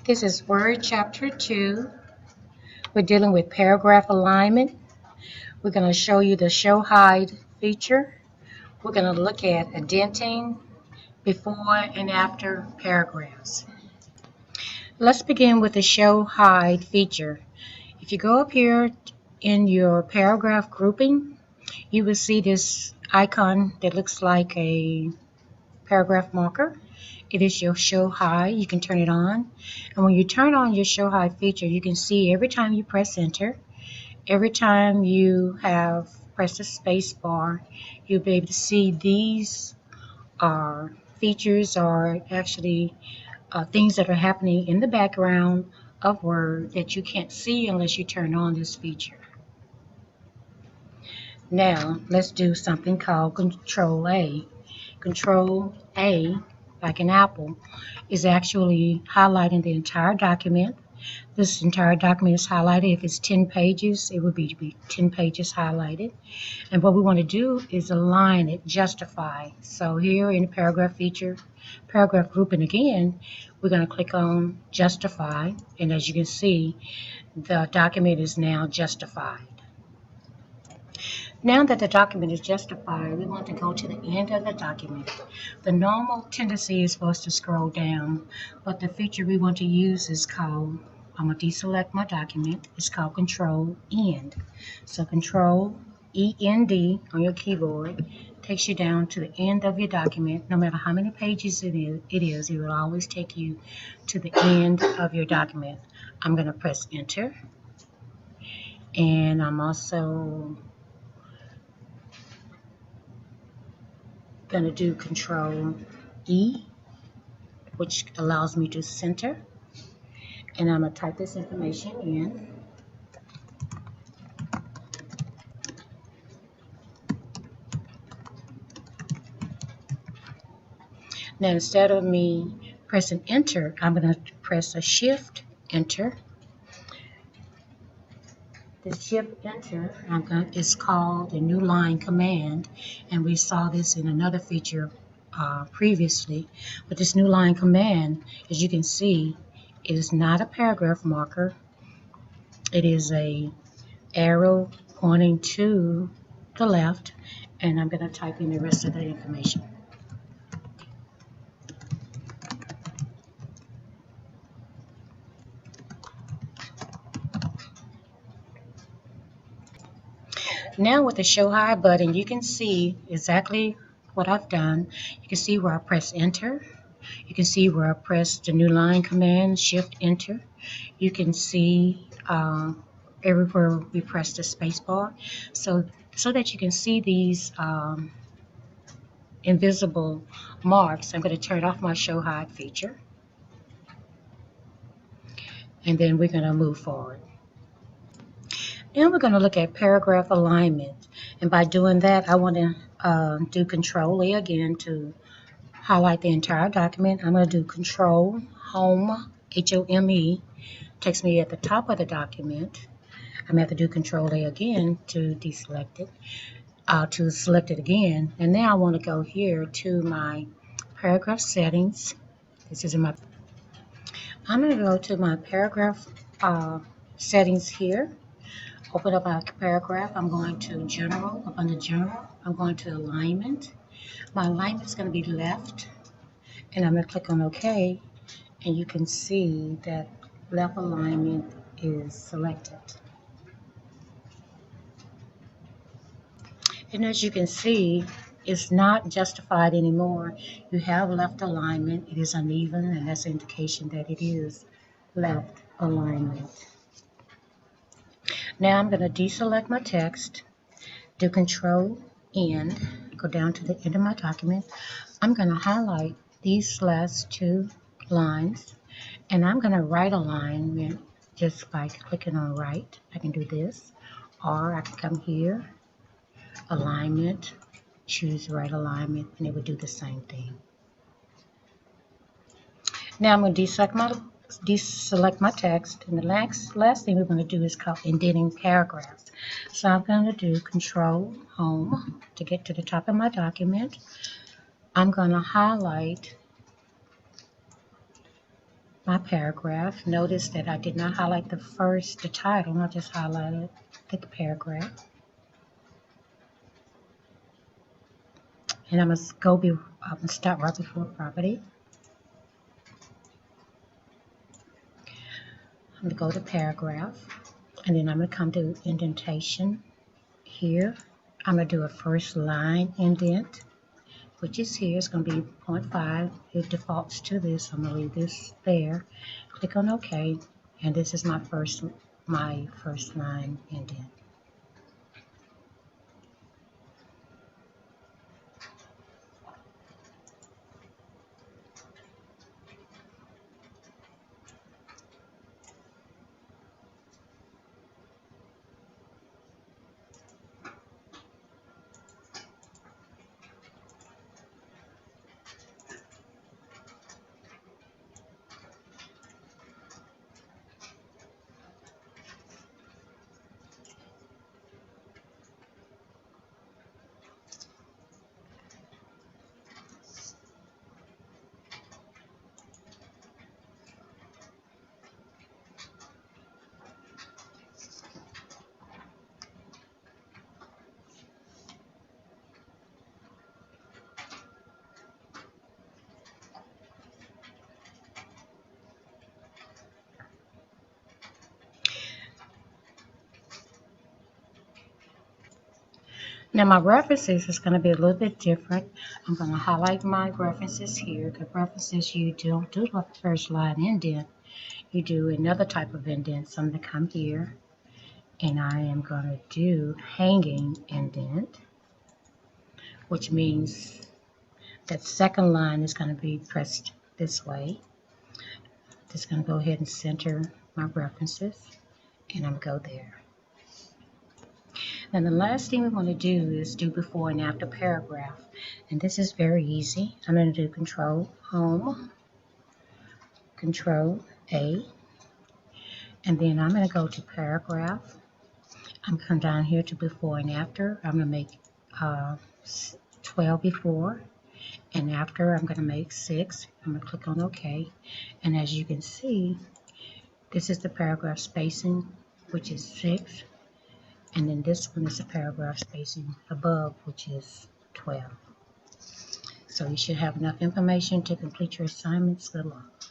This is Word Chapter 2. We're dealing with paragraph alignment. We're going to show you the ShowHide feature. We're going to look at indenting before and after paragraphs. Let's begin with the ShowHide feature. If you go up here in your paragraph grouping, you will see this icon that looks like a paragraph marker. It is your ShowHide. You can turn it on. And when you turn on your ShowHide feature, you can see every time you press enter, every time you have pressed the space bar, you'll be able to see these are features or actually things that are happening in the background of Word that you can't see unless you turn on this feature. Now, let's do something called Control A. Control A, like an apple, is actually highlighting the entire document. This entire document is highlighted. If it's 10 pages, it would be 10 pages highlighted. And what we want to do is align it, justify. So here in the paragraph feature, paragraph grouping again, we're going to click on justify. And as you can see, the document is now justified. Now that the document is justified, we want to go to the end of the document. The normal tendency is for us to scroll down, but the feature we want to use is called, I'm going to deselect my document, it's called Control End. So Control END on your keyboard takes you down to the end of your document. No matter how many pages it is, it will always take you to the end of your document. I'm going to press enter, and I'm also going to do Control E, which allows me to center, and I'm going to type this information in. Now instead of me pressing enter, I'm going to press a shift enter. The shift enter is called the new line command, and we saw this in another feature previously. But this new line command, as you can see, it is not a paragraph marker. It is a arrow pointing to the left, and I'm going to type in the rest of the information. Now with the ShowHide button, you can see exactly what I've done. You can see where I press enter. You can see where I press the new line command, shift enter. You can see everywhere we press the space bar. So that you can see these invisible marks, I'm going to turn off my ShowHide feature. And then we're going to move forward. Now we're going to look at paragraph alignment, and by doing that I want to do Control A again to highlight the entire document. I'm going to do Control Home, H-O-M-E, takes me at the top of the document. I'm going to have to do Control A again to deselect it, to select it again, and now I want to go here to my paragraph settings. This is in my, I'm going to go to my paragraph settings here. Open up my paragraph. I'm going to General. Up under General, I'm going to Alignment. My alignment is going to be left, and I'm going to click on OK, and you can see that left alignment is selected. And as you can see, it's not justified anymore. You have left alignment. It is uneven, and that's an indication that it is left alignment. Now I'm going to deselect my text, do Control End, go down to the end of my document. I'm going to highlight these last two lines, and I'm going to right alignment just by clicking on right. I can do this, or I can come here, alignment, choose right alignment, and it would do the same thing. Now I'm going to deselect my text, and the last thing we're going to do is called indenting paragraphs. So I'm going to do Control Home to get to the top of my document. I'm going to highlight my paragraph. Notice that I did not highlight the title. I just highlighted the paragraph. And I'm gonna start right before property. I'm gonna go to paragraph, and then I'm gonna come to indentation. Here, I'm gonna do a first line indent, which is here. It's going to be 0.5. It defaults to this. I'm going to leave this there. Click on OK, and this is my first line indent. Now my references is going to be a little bit different. I'm going to highlight my references here. The references, you don't do the first line indent. You do another type of indent. So I'm going to come here, and I am going to do hanging indent, which means that second line is going to be pressed this way. Just going to go ahead and center my references, and I'm going to go there. Now the last thing we want to do is do before and after paragraph, and this is very easy. I'm going to do Control Home, Control A, and then I'm going to go to paragraph. I'm going to come down here to before and after. I'm going to make 12 before, and after I'm going to make 6. I'm going to click on OK, and as you can see, this is the paragraph spacing, which is 6. And then this one is the paragraph spacing above, which is 12. So you should have enough information to complete your assignments. Good luck.